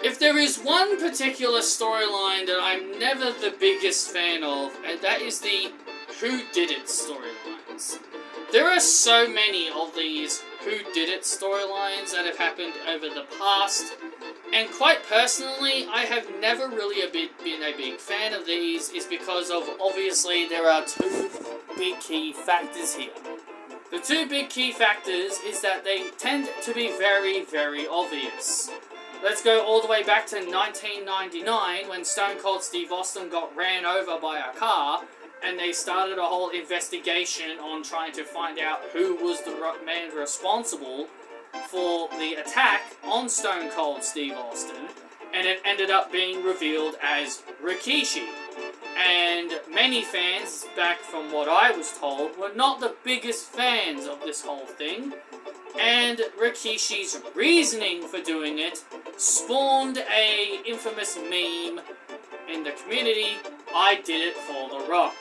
If there is one particular storyline that I'm never the biggest fan of, and that is the Who Did It storylines. There are so many of these Who Did It storylines that have happened over the past, and quite personally, I have never really been a big fan of these, is because of, obviously, there are two big key factors here. The two big key factors is that they tend to be very, very obvious. Let's go all the way back to 1999 when Stone Cold Steve Austin got ran over by a car, and they started a whole investigation on trying to find out who was the man responsible for the attack on Stone Cold Steve Austin, and it ended up being revealed as Rikishi. And many fans, back from what I was told, were not the biggest fans of this whole thing, and Rikishi's reasoning for doing it spawned a infamous meme in the community, "I did it for The Rock."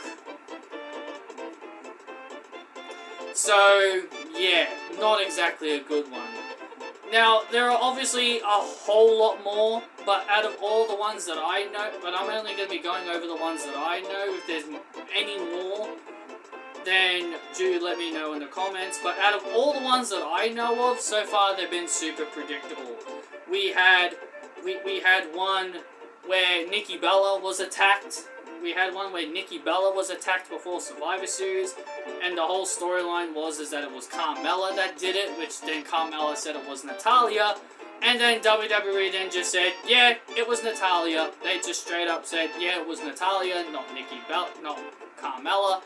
So, yeah, not exactly a good one. Now, there are obviously a whole lot more, but out of all the ones that I know, but I'm only going to be going over the ones that I know. If there's any more, then do let me know in the comments. But out of all the ones that I know of, so far they've been super predictable. We had one where Nikki Bella was attacked. We had one where Nikki Bella was attacked before Survivor Series, and the whole storyline was that it was Carmella that did it, which then Carmella said it was Natalya, and then WWE then just said, yeah, it was Natalya. They just straight up said, yeah, it was Natalya, not Nikki Bella, not Carmella.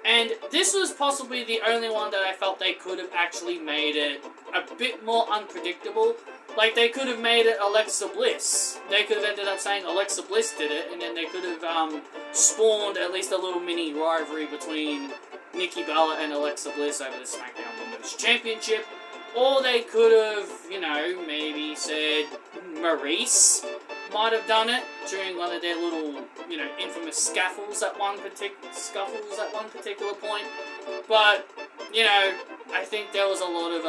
And this was possibly the only one that I felt they could have actually made it a bit more unpredictable. Like, they could have made it Alexa Bliss. They could have ended up saying Alexa Bliss did it, and then they could have spawned at least a little mini rivalry between Nikki Bella and Alexa Bliss over the SmackDown Women's Championship. Or they could have, maybe said Maurice might have done it during one of their little, infamous scuffles at one particular point. But, I think there was a lot of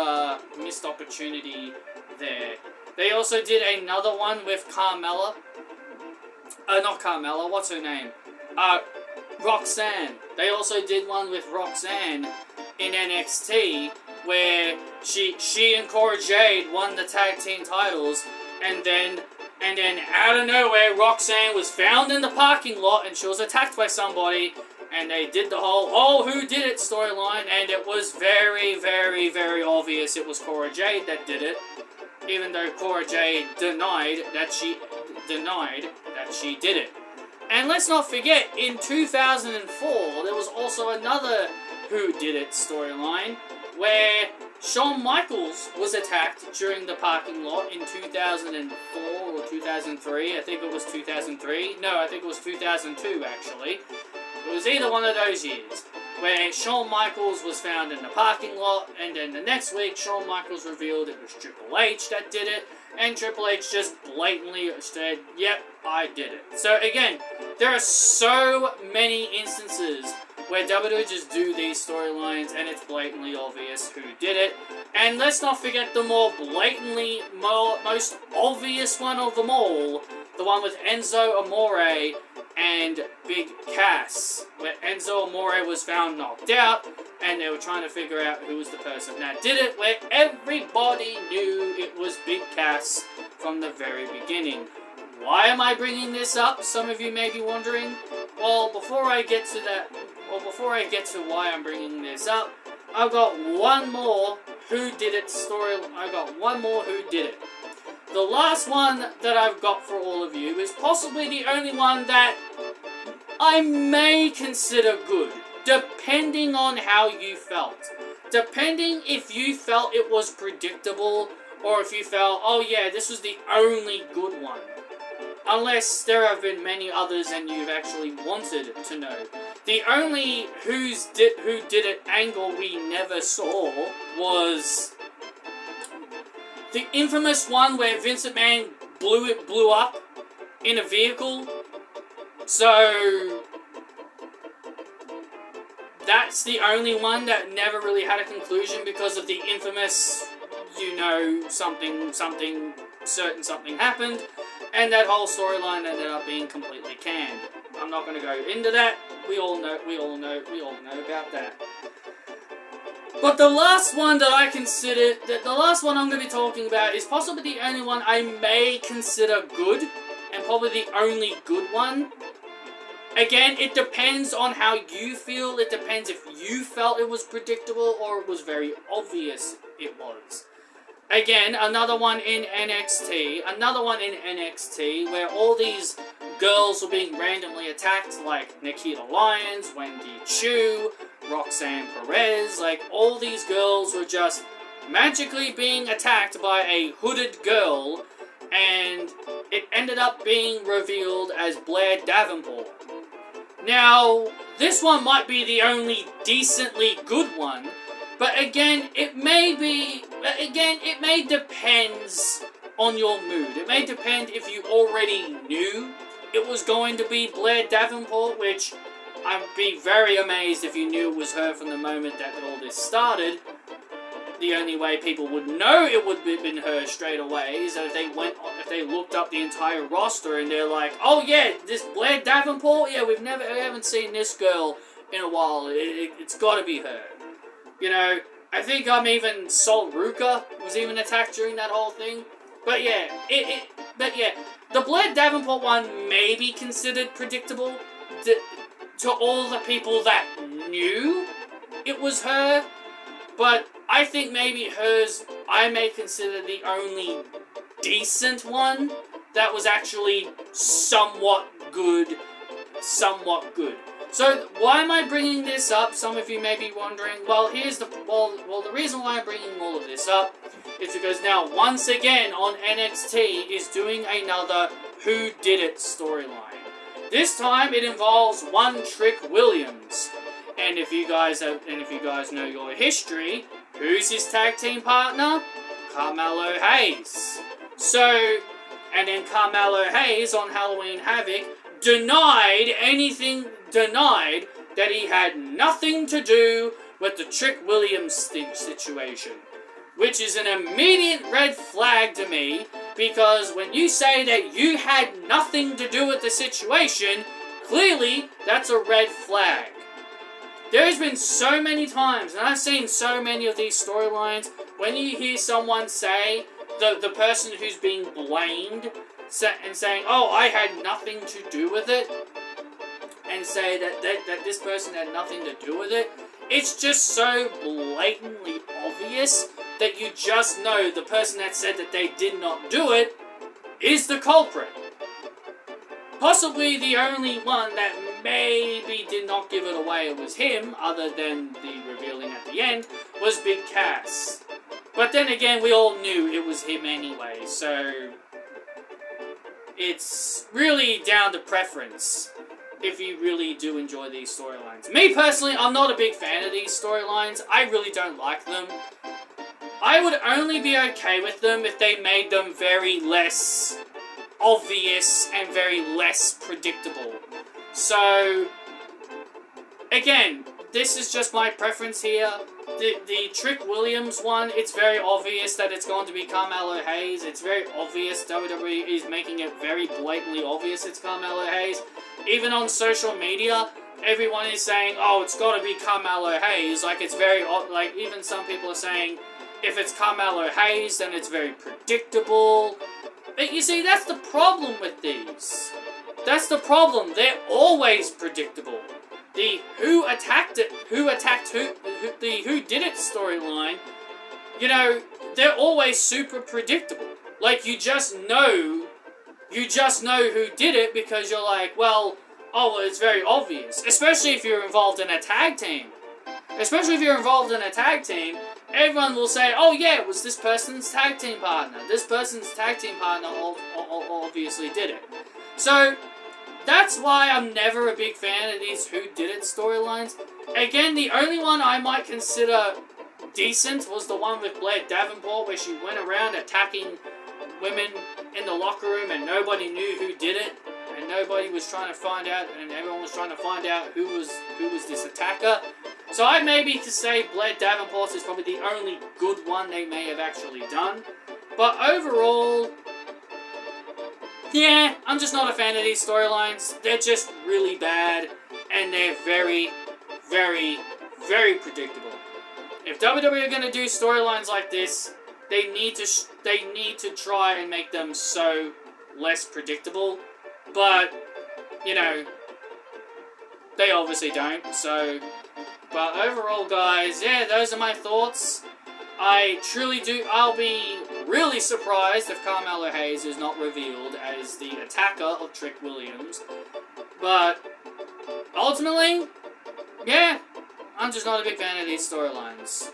missed opportunity there. They also did another one with Carmella. Not Carmella, what's her name? Roxanne. They also did one with Roxanne in NXT, where she and Cora Jade won the tag team titles, and then out of nowhere, Roxanne was found in the parking lot, and she was attacked by somebody, and they did the whole, who did it storyline, and it was very, very, very obvious it was Cora Jade that did it, even though Cora Jade denied that she did it. And let's not forget, in 2004, there was also another Who Did It storyline, where Shawn Michaels was attacked during the parking lot in 2004 or 2003. I think it was 2003. No, I think it was 2002, actually. It was either one of those years, where Shawn Michaels was found in the parking lot, and then the next week, Shawn Michaels revealed it was Triple H that did it, and Triple H just blatantly said, yep, I did it. So again, there are so many instances where WWE just do these storylines, and it's blatantly obvious who did it. And let's not forget the most obvious one of them all, the one with Enzo Amore and Big Cass, where Enzo Amore was found knocked out, and they were trying to figure out who was the person that did it, where everybody knew it was Big Cass from the very beginning. Why am I bringing this up? Some of you may be wondering. Well, before I get to why I'm bringing this up, I've got one more Who Did It story. I've got one more Who Did It. The last one that I've got for all of you is possibly the only one that I may consider good, depending on how you felt. Depending if you felt it was predictable, or if you felt, oh yeah, this was the only good one. Unless there have been many others and you've actually wanted to know. The only Who Did It angle we never saw was the infamous one where Vince McMahon blew up in a vehicle. So that's the only one that never really had a conclusion because of the infamous, something certain something happened, and that whole storyline ended up being completely canned. I'm not going to go into that. We all know about that. But the last one that I consider, the last one I'm going to be talking about is possibly the only one I may consider good, and probably the only good one. Again, it depends on how you feel. It depends if you felt it was predictable or it was very obvious it was. Again, another one in NXT, where all these girls were being randomly attacked, like Nikita Lyons, Wendy Chu, Roxanne Perez, like all these girls were just magically being attacked by a hooded girl, and it ended up being revealed as Blair Davenport. Now, this one might be the only decently good one, but again, it may depends on your mood. It may depend if you already knew it was going to be Blair Davenport, which I'd be very amazed if you knew it was her from the moment that all this started. The only way people would know it would have been her straight away is if they looked up the entire roster and they're like, oh yeah, this Blair Davenport, yeah, we haven't seen this girl in a while. It's got to be her. You know, I think even Sol Ruka was even attacked during that whole thing. But yeah, the Blair Davenport one may be considered predictable to all the people that knew it was her, but I think maybe hers, I may consider the only decent one that was actually somewhat good. So, why am I bringing this up? Some of you may be wondering. Well, the reason why I'm bringing all of this up is because now, once again, on NXT is doing another Who Did It storyline. This time, it involves One Trick Williams. And if you guys know your history, who's his tag team partner? Carmelo Hayes. So, and then Carmelo Hayes on Halloween Havoc denied that he had nothing to do with the Trick Williams situation. Which is an immediate red flag to me, because when you say that you had nothing to do with the situation, clearly that's a red flag. There's been so many times, and I've seen so many of these storylines, when you hear someone say, the person who's being blamed, and saying, oh, I had nothing to do with it, and say that this person had nothing to do with it, it's just so blatantly obvious that you just know the person that said that they did not do it is the culprit. Possibly the only one that maybe did not give it away was him, other than the revealing at the end, was Big Cass. But then again, we all knew it was him anyway, so it's really down to preference if you really do enjoy these storylines. Me personally, I'm not a big fan of these storylines. I really don't like them. I would only be okay with them if they made them very less obvious and very less predictable. So, again, this is just my preference here. The Trick Williams one, it's very obvious that it's going to be Carmelo Hayes. It's very obvious. WWE is making it very blatantly obvious it's Carmelo Hayes. Even on social media, everyone is saying, oh, it's got to be Carmelo Hayes. Like, it's very, like, even some people are saying, if it's Carmelo Hayes, then it's very predictable. But you see, that's the problem with these. That's the problem. They're always predictable. The who did it storyline, you know, they're always super predictable. Like, you just know who did it because you're like, well, it's very obvious. Especially if you're involved in a tag team. Everyone will say, oh yeah, it was this person's tag team partner. This person's tag team partner obviously did it. So, that's why I'm never a big fan of these Who Did It storylines. Again, the only one I might consider decent was the one with Blair Davenport, where she went around attacking women in the locker room and nobody knew who did it. And nobody was trying to find out, and everyone was trying to find out who was this attacker. So I maybe could say Blair Davenport is probably the only good one they may have actually done. But overall, Yeah, I'm just not a fan of these storylines. They're just really bad, and they're very, very, very predictable. If WWE are going to do storylines like this, they need to try and make them so less predictable. But, you know, they obviously don't, so... But overall, guys, yeah, those are my thoughts. I truly do... I'll be really surprised if Carmelo Hayes is not revealed as the attacker of Trick Williams. But, ultimately, yeah, I'm just not a big fan of these storylines.